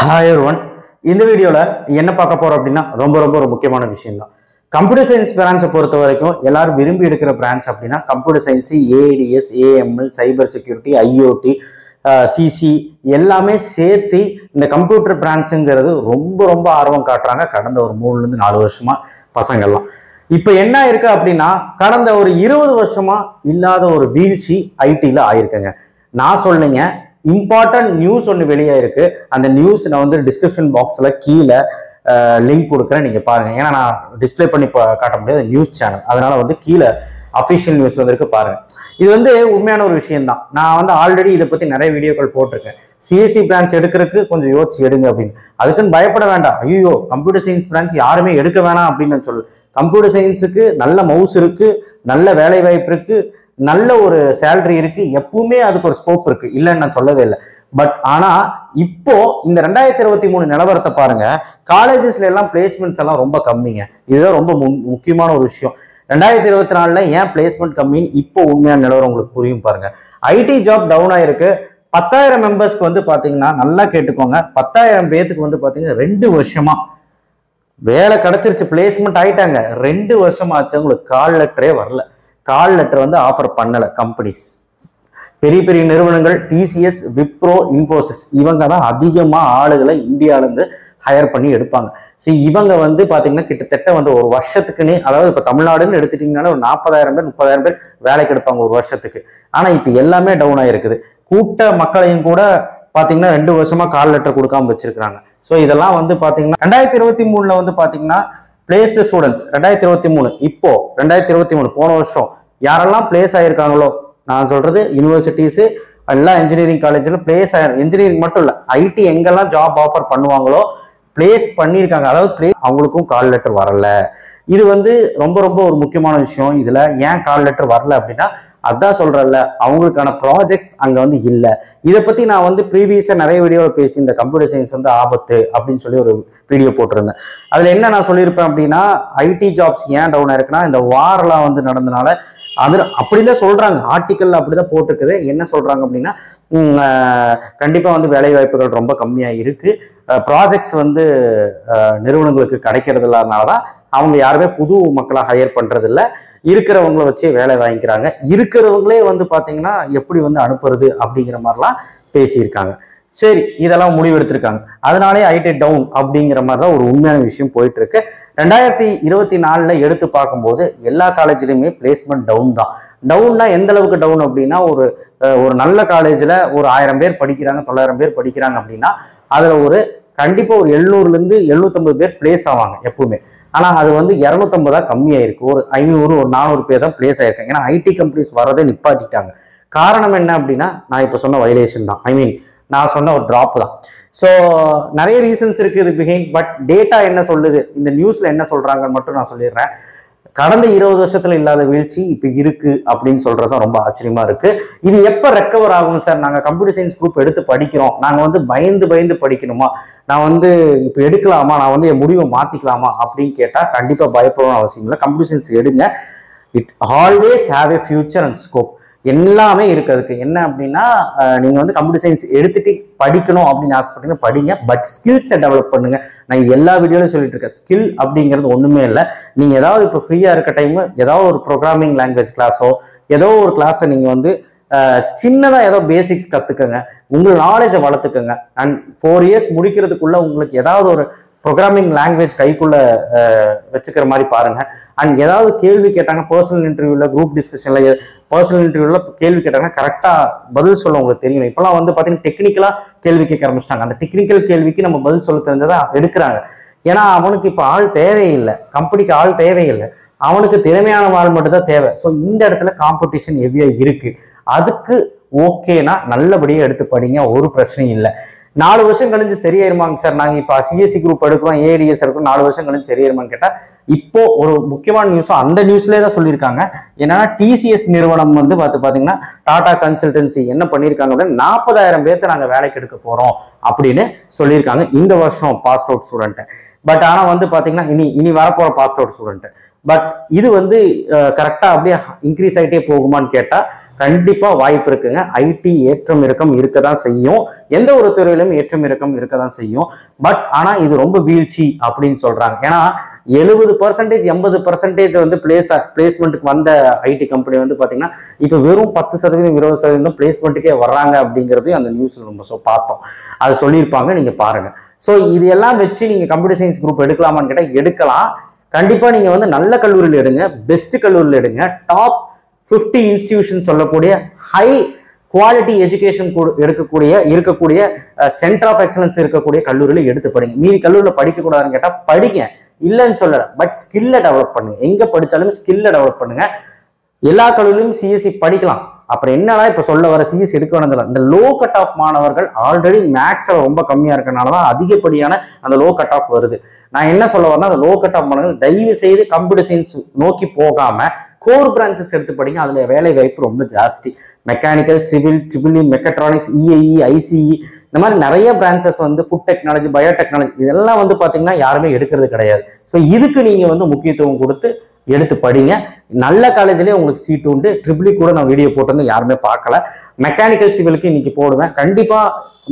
Hi everyone. இந்த வீடியோவில் என்ன பார்க்க போகிறோம் அப்படின்னா ரொம்ப ஒரு முக்கியமான விஷயம் தான். கம்ப்யூட்டர் சயின்ஸ் பிரான்ச்சை பொறுத்த வரைக்கும் எல்லாரும் விரும்பி எடுக்கிற பிரான்ச் அப்படின்னா computer science, ADS, AML, cyber security, IoT, CC எல்லாமே சேர்த்து இந்த கம்ப்யூட்டர் பிரான்ச்சுங்கிறது ரொம்ப ஆர்வம் காட்டுறாங்க கடந்த ஒரு 3-4 வருஷமா பசங்கள்லாம். இப்போ என்ன இருக்கு அப்படின்னா கடந்த ஒரு 20 வருஷமா இல்லாத ஒரு வீழ்ச்சி ஐடியில் ஆயிருக்குங்க. நான் சொல்லுங்க, இம்பார்ட்டன்ட் நியூஸ் ஒன்று வெளியே இருக்கு. அந்த நியூஸ் நான் வந்து டிஸ்கிரிப்ஷன் பாக்ஸ்ல கீழே லிங்க் கொடுக்குறேன், நீங்க பாருங்க. ஏன்னா நான் டிஸ்பிளே பண்ணி காட்ட முடியாது, நியூஸ் சேனல், அதனால வந்து கீழே அஃபிஷியல் நியூஸ் வந்திருக்கு பாருங்க. இது வந்து உண்மையான ஒரு விஷயம் தான். நான் வந்து ஆல்ரெடி இதை பத்தி நிறைய வீடியோக்கள் போட்டிருக்கேன். சிஎஸ்சி பிரான்ச் எடுக்கிறதுக்கு கொஞ்சம் யோசிச்சு எடுங்க அப்படின்னு. அதுக்குன்னு பயப்பட வேண்டாம். ஐயோ கம்ப்யூட்டர் சயின்ஸ் பிரான்ச் யாருமே எடுக்க வேணாம் அப்படின்னு நான் சொல்லு. கம்ப்யூட்டர் சயின்ஸுக்கு நல்ல மவுஸ் இருக்கு, நல்ல வேலை வாய்ப்பு இருக்கு, நல்ல ஒரு சேலரி இருக்கு, எப்பவுமே அதுக்கு ஒரு ஸ்கோப் இருக்கு, இல்லைன்னு நான் சொல்லவே இல்லை. பட் ஆனா இப்போ இந்த 2023 நிலவரத்தை பாருங்க. காலேஜஸ்ல எல்லாம் பிளேஸ்மெண்ட்ஸ் எல்லாம் ரொம்ப கம்மிங்க. இதுதான் ரொம்ப முக்கியமான ஒரு விஷயம். 2024ல ஏன் பிளேஸ்மெண்ட் கம்மின்னு இப்போ உண்மையான நிலவரம் உங்களுக்கு புரியும் பாருங்க. ஐடி ஜாப் டவுன் ஆயிருக்கு. 10,000 மெம்பர்ஸ்க்கு வந்து பாத்தீங்கன்னா, நல்லா கேட்டுக்கோங்க, 10,000 பேத்துக்கு வந்து பாத்தீங்கன்னா 2 வருஷமா வேலை கிடைச்சிருச்சு, பிளேஸ்மெண்ட் ஆயிட்டாங்க. 2 வருஷமா ஆச்சு, உங்களுக்கு கால் லெட்டரே வரல. கால் லெட்டர் வந்து ஆஃபர் பண்ணல கம்பெனிஸ். பெரிய நிறுவனங்கள் டிசிஎஸ், விப்ரோ, இன்ஃபோசிஸ் இவங்க தான் அதிகமாக ஆளுகளை இந்தியாவிலேருந்து ஹையர் பண்ணி எடுப்பாங்க. ஸோ இவங்க வந்து பார்த்தீங்கன்னா கிட்டத்தட்ட வந்து ஒரு வருஷத்துக்குன்னே, அதாவது இப்போ தமிழ்நாடுன்னு எடுத்துட்டிங்கனால ஒரு 40,000 பேர் 30,000 பேர் வேலைக்கு எடுப்பாங்க ஒரு வருஷத்துக்கு. ஆனால் இப்போ எல்லாமே டவுன் ஆகிருக்குது. கூட்ட மக்களையும் கூட பார்த்தீங்கன்னா 2 வருஷமா கால் லெட்டர் கொடுக்காம வச்சிருக்காங்க. ஸோ இதெல்லாம் வந்து பார்த்தீங்கன்னா 2023 வந்து பார்த்தீங்கன்னா பிளேஸ்டு ஸ்டூடெண்ட்ஸ் 2023, இப்போ 2023 போன வருஷம் யாரெல்லாம் பிளேஸ் ஆகிருக்காங்களோ, நான் சொல்றது யூனிவர்சிட்டிஸ் எல்லா இன்ஜினியரிங் காலேஜில் பிளேஸ் இன்ஜினியரிங் மட்டும் இல்லை, ஐடி எங்கெல்லாம் ஜாப் ஆஃபர் பண்ணுவாங்களோ பிளேஸ் பண்ணியிருக்காங்க. அதாவது அவங்களுக்கும் கால் லெட்டர் வரல. இது வந்து ரொம்ப ஒரு முக்கியமான விஷயம். இதுல ஏன் கால் லெட்டர் வரல அப்படின்னா, அதான் சொல்றேன்ல, அவங்களுக்கான ப்ராஜெக்ட்ஸ் அங்க வந்து இல்லை. இதை பத்தி நான் வந்து ப்ரீவியஸா நிறைய வீடியோவில் பேசி இந்த கம்ப்யூட்டர் சயின்ஸ் வந்து ஆபத்து அப்படின்னு சொல்லி ஒரு வீடியோ போட்டிருந்தேன். அதுல என்ன நான் சொல்லியிருப்பேன் அப்படின்னா, ஐடி ஜாப்ஸ் ஏன் டவுன் ஆயிருக்குன்னா இந்த வாரெல்லாம் வந்து நடந்தனால. அது அப்படிதான் சொல்றாங்க, ஆர்டிக்கல் அப்படிதான் போட்டிருக்குது. என்ன சொல்றாங்க அப்படின்னா, கண்டிப்பா வந்து வேலை வாய்ப்புகள் ரொம்ப கம்மியா இருக்கு, ப்ராஜெக்ட்ஸ் வந்து நிறுவனங்களுக்கு கிடைக்கிறது இல்லாதனாலதான் அவங்க யாருமே புது மக்களை ஹையர் பண்றது இல்லை, இருக்கிறவங்களை வச்சே வேலை வாங்கிக்கிறாங்க. இருக்கிறவங்களே வந்து பாத்தீங்கன்னா எப்படி வந்து அனுப்புறது அப்படிங்கிற மாதிரிலாம் பேசியிருக்காங்க. சரி, இதெல்லாம் முடிவெடுத்திருக்காங்க. அதனாலே ஐடி டவுன் அப்படிங்கிற மாதிரி தான் ஒரு உண்மையான விஷயம் போயிட்டு இருக்கு. 2024 எடுத்து பார்க்கும்போது எல்லா காலேஜ்லயுமே பிளேஸ்மெண்ட் டவுன் தான். டவுன்னா எந்த அளவுக்கு டவுன் அப்படின்னா, ஒரு நல்ல காலேஜ்ல ஒரு 1000 பேர் படிக்கிறாங்க, 900 பேர் படிக்கிறாங்க அப்படின்னா அதுல ஒரு கண்டிப்பா ஒரு 700 - 750 பேர் பிளேஸ் ஆவாங்க எப்பவுமே. ஆனா அது வந்து 250 கம்மியாயிருக்கு. ஒரு 500 ஒரு 400 பேர் தான் பிளேஸ் ஆயிருக்காங்க. ஏன்னா ஐடி கம்பெனிஸ் வரதை நிப்பாட்டிட்டாங்க. காரணம் என்ன அப்படின்னா, நான் இப்ப சொன்ன வயலேஷன் தான், நான் சொன்ன ஒரு டிராப் தான். ஸோ நிறைய ரீசன்ஸ் இருக்கு இது பிஹைண்ட். பட் டேட்டா என்ன சொல்லுது, இந்த நியூஸ்ல என்ன சொல்றாங்கன்னு மட்டும் நான் சொல்லிடுறேன். கடந்த 20 வருஷத்துல இல்லாத வீழ்ச்சி இப்ப இருக்கு அப்படின்னு சொல்றதும் ரொம்ப ஆச்சரியமா இருக்கு. இது எப்ப ரெக்கவர் ஆகும் சார்? நாங்க கம்ப்யூட்டர் சயின்ஸ் குரூப் எடுத்து படிக்கிறோம், நாங்க வந்து பயந்து படிக்கணுமா, நான் வந்து இப்ப எடுக்கலாமா, நான் வந்து என் முடிவை மாத்திக்கலாமா அப்படின்னு கேட்டா கண்டிப்பா பயப்படணும் அவசியம் இல்லை. கம்ப்யூட்டர் சயின்ஸ் எடுங்க. It always have a future and scope. எல்லாமே இருக்கு அதுக்கு. என்ன அப்படின்னா, நீங்க வந்து கம்ப்யூட்டர் சயின்ஸ் எடுத்துட்டு படிக்கணும் அப்படின்னு ஆசைப்பட்டீங்க, படிங்க. பட் ஸ்கில்ஸை டெவலப் பண்ணுங்க. நான் எல்லா வீடியோலையும் சொல்லிட்டு இருக்கேன், ஸ்கில் அப்படிங்கிறது ஒண்ணுமே இல்லை. நீங்க ஏதாவது இப்போ ஃப்ரீயா இருக்க டைம் ஏதாவது ஒரு ப்ரோக்ராமிங் லாங்குவேஜ் கிளாஸோ ஏதோ ஒரு கிளாஸை நீங்க வந்து சின்னதா ஏதோ பேசிக்ஸ் கத்துக்கங்க, உங்கள் நாலேஜை வளர்த்துக்கங்க. அண்ட் 4 இயர்ஸ் முடிக்கிறதுக்குள்ள உங்களுக்கு ஏதாவது ஒரு ப்ரோக்ராமிங் லாங்குவேஜ் கைக்குள்ள வச்சுக்கிற மாதிரி பாருங்க. அண்ட் ஏதாவது கேள்வி கேட்டாங்க பர்சனல் இன்டர்வியூல, குரூப் டிஸ்கஷன்ல, பர்சனல் இன்டர்வியூல கேள்வி கேட்டாங்கன்னா கரெக்டா பதில் சொல்ல உங்களுக்கு தெரியணும். இப்பெல்லாம் வந்து பாத்தீங்கன்னா டெக்னிக்கலா கேள்வி கேட்க ஆரம்பிச்சிட்டாங்க. அந்த டெக்னிக்கல் கேள்விக்கு நம்ம பதில் சொல்ல தெரிஞ்சதா எடுக்கிறாங்க. ஏன்னா அவனுக்கு இப்ப ஆள் தேவையில்லை, கம்பெனிக்கு ஆள் தேவையில்லை, அவனுக்கு திறமையான ஆள் மட்டும் தான் தேவை. ஸோ இந்த இடத்துல காம்படிஷன் ஹெவியா இருக்கு. அதுக்கு ஓகேனா நல்லபடியா எடுத்து படிங்க, ஒரு பிரச்சனையும் இல்லை. 4 வருஷம் கழிஞ்சு சரியாயிருமாங்க சார்? நாங்க இப்ப சிஎஸ்சி குரூப் எடுக்கிறோம், ஏடிஎஸ் எடுக்கிறோம், 4 வருஷம் கழிஞ்சு சரியாயிருமான்னு கேட்டா, இப்போ ஒரு முக்கியமான நியூஸும் அந்த நியூஸ்லேயே தான் சொல்லியிருக்காங்க. என்னன்னா டிசிஎஸ் நிறுவனம் வந்து பாத்தீங்கன்னா டாடா கன்சல்டன்சி என்ன பண்ணியிருக்காங்க அப்படின்னா 40,000 பேர்த்த நாங்க வேலைக்கு எடுக்க போறோம் அப்படின்னு சொல்லியிருக்காங்க இந்த வருஷம் பாஸ் அவுட் ஸ்டூடெண்ட். பட் ஆனா வந்து பாத்தீங்கன்னா இனி வரப்போற பாஸ் அவுட் ஸ்டூடெண்ட். பட் இது வந்து கரெக்டா அப்படியே இன்க்ரீஸ் ஆகிட்டே போகுமான்னு கேட்டா கண்டிப்பா வாய்ப்பு இருக்குங்க. ஐடி ஏற்றம் இறக்கம் இருக்கதான் செய்யும், எந்த ஒரு துறையிலும் ஏற்றம் இறக்கம் இருக்கதான் செய்யும். பட் ஆனா இது ரொம்ப வீழ்ச்சி அப்படின்னு சொல்றாங்க. ஏன்னா 70% 80% வந்து பிளேஸ்மெண்ட்டுக்கு வந்த ஐடி கம்பெனி வந்து பாத்தீங்கன்னா இப்ப வெறும் 10% 20% பிளேஸ்மெண்ட்டுக்கே வர்றாங்க அப்படிங்கிறதையும் அந்த நியூஸ்ல நம்ம பார்த்தோம். அது சொல்லியிருப்பாங்க, நீங்க பாருங்க. ஸோ இது எல்லாம் வச்சு நீங்க கம்ப்யூட்டர் சயின்ஸ் குரூப் எடுக்கலாமான்னு கேட்டா எடுக்கலாம். கண்டிப்பா நீங்க வந்து நல்ல கல்லூரியில் எடுங்க, பெஸ்ட் கல்லூரியில் எடுங்க, டாப் 50 இன்ஸ்டிடியூஷன் சொல்லக்கூடிய ஹை குவாலிட்டி எஜுகேஷன் இருக்கக்கூடிய சென்டர் ஆஃப் எக்ஸலன்ஸ் இருக்கக்கூடிய கல்லூரியில எடுத்து படிங்க. மீதி கல்லூரியில் படிக்க கூடாதுன்னு கேட்டா படிங்க, இல்லைன்னு சொல்லல. பட் ஸ்கில்லை டெவலப் பண்ணுங்க. எங்க படிச்சாலும் ஸ்கில்லை டெவலப் பண்ணுங்க. எல்லா கல்லூரியிலும் சிஎஸ்சி படிக்கலாம். அப்புறம் என்னன்னா இப்ப சொல்ல வர சிஎஸ்சி எடுக்க வேண்டியதில்லை. இந்த லோ கட் ஆஃப் மாணவர்கள் ஆல்ரெடி மேக்ஸ்ல ரொம்ப கம்மியா இருக்கனாலதான் அதிகப்படியான அந்த லோ கட் ஆஃப் வருது. நான் என்ன சொல்ல வரேன்னா, அந்த லோ கட் ஆஃப் மாணவர்கள் தயவு செய்து கம்ப்யூட்டர் சயின்ஸ் நோக்கி போகாம கோர் பிரான்ச்சஸ் எடுத்து படிங்க. அதுல வேலை வாய்ப்பு ரொம்ப ஜாஸ்தி. Mechanical, civil, triple E, mechatronics, இஐஇ, ICE, இந்த மாதிரி நிறைய பிரான்ச்சஸ் வந்து ஃபுட் டெக்னாலஜி, பயோடெக்னாலஜி இதெல்லாம் வந்து பாத்தீங்கன்னா யாருமே எடுக்கிறது கிடையாது. ஸோ இதுக்கு நீங்க வந்து முக்கியத்துவம் கொடுத்து எடுத்து படிங்க. நல்ல காலேஜ்லயே உங்களுக்கு சீட் உண்டு. ட்ரிபிள் இ கூட நான் வீடியோ போட்டு யாருமே பார்க்கல. மெக்கானிக்கல் சிவிலுக்கு இன்னைக்கு போடுவேன். கண்டிப்பா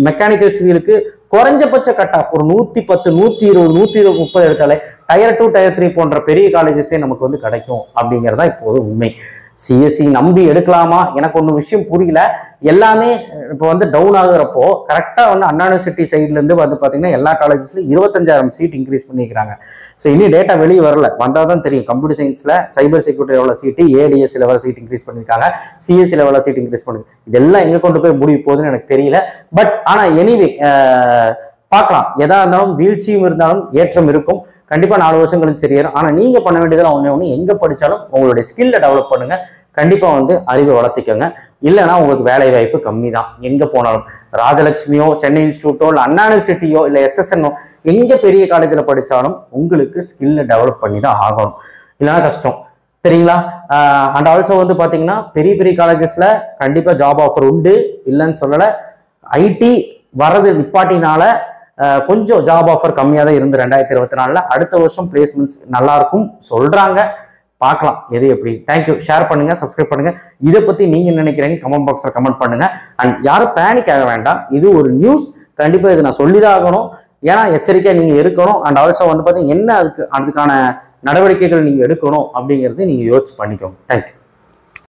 மெக்கானிக்கல் சிவிலுக்கு குறைஞ்சபட்ச கட் ஆஃப் ஒரு 110, 120, 130 எடுத்தாலே டயர் 2 டயர் 3 போன்ற பெரிய காலேஜஸே நமக்கு வந்து கிடைக்கும் அப்படிங்கிறதா இப்போது உண்மை. சிஎஸ்சி நம்பி எடுக்கலாமா? எனக்கு ஒன்று விஷயம் புரியல. எல்லாமே இப்போ வந்து டவுன் ஆகுறப்போ கரெக்டாக வந்து அண்ணா யூனிவர்சிட்டி சைட்ல இருந்து வந்து பார்த்தீங்கன்னா எல்லா காலேஜஸ்லையும் 25,000 சீட் இன்க்ரீஸ் பண்ணிக்கிறாங்க. ஸோ இன்னும் டேட்டா வெளியே வரல, வந்தால் தான் தெரியும். கம்ப்யூட்டர் சயின்ஸ்ல சைபர் செக்யூரிட்டி எவ்வளோ சீட்டு, ஏடிஎஸ் லெவல் சீட் இன்க்ரீஸ் பண்ணியிருக்காங்க, சிஎஸ்சி லெவலில் சீட் இன்க்ரீஸ் பண்ணி இதெல்லாம் எங்கே கொண்டு போய் முடிவு போகுதுன்னு எனக்கு தெரியல. பட் ஆனால் எனிவே பார்க்கலாம். எதா இருந்தாலும் வீழ்ச்சியும் இருந்தாலும் ஏற்றம் இருக்கும். கண்டிப்பா 4 வருஷம் கழிச்சு சரியாயிரும். ஆனா நீங்க பண்ண வேண்டியதெல்லாம் ஒண்ணு, எங்க படிச்சாலும் உங்களுடைய ஸ்கில்லை டெவலப் பண்ணுங்க. கண்டிப்பா வந்து அறிவை வளர்த்திக்கோங்க. இல்லைன்னா உங்களுக்கு வேலை வாய்ப்பு கம்மி தான். எங்க போனாலும் ராஜலட்சுமியோ, சென்னை இன்ஸ்டியூட்டோ, இல்லை அண்ணா யூனிவர்சிட்டியோ, இல்லை எஸ்எஸ்என்னோ, எங்க பெரிய காலேஜில் படிச்சாலும் உங்களுக்கு ஸ்கில்லை டெவலப் பண்ணி தான் ஆகணும். இல்லைன்னா கஷ்டம், சரிங்களா? அண்ட் ஆல்சோ வந்து பாத்தீங்கன்னா பெரிய பெரிய காலேஜஸ்ல கண்டிப்பா ஜாப் ஆஃபர் உண்டு, இல்லைன்னு சொல்லலை. ஐடி வர்றது நிப்பாட்டினால கொஞ்சம் ஜாப் ஆஃபர் கம்மியாக தான் இருந்து 2024ல். அடுத்த வருஷம் பிளேஸ்மெண்ட்ஸ் நல்லா இருக்கும் சொல்றாங்க. பார்க்கலாம் எது எப்படி. தேங்க்யூ. ஷேர் பண்ணுங்க, சப்ஸ்கிரைப் பண்ணுங்க. இதை பத்தி நீங்க நினைக்கிறீங்க கமெண்ட் பாக்ஸ்ல கமெண்ட் பண்ணுங்க. அண்ட் யாரும் பேனிக் ஆக வேண்டாம். இது ஒரு நியூஸ். கண்டிப்பா இது நான் சொல்லிதான் ஆகணும். ஏன்னா எச்சரிக்கையா நீங்க இருக்கணும். அண்ட் ஆல்சோ வந்து பாத்தீங்கன்னா என்ன அதுக்கான நடவடிக்கைகள் நீங்க எடுக்கணும் அப்படிங்கிறது நீங்க யோசிச்சு பண்ணிக்கோங்க. தேங்க்யூ.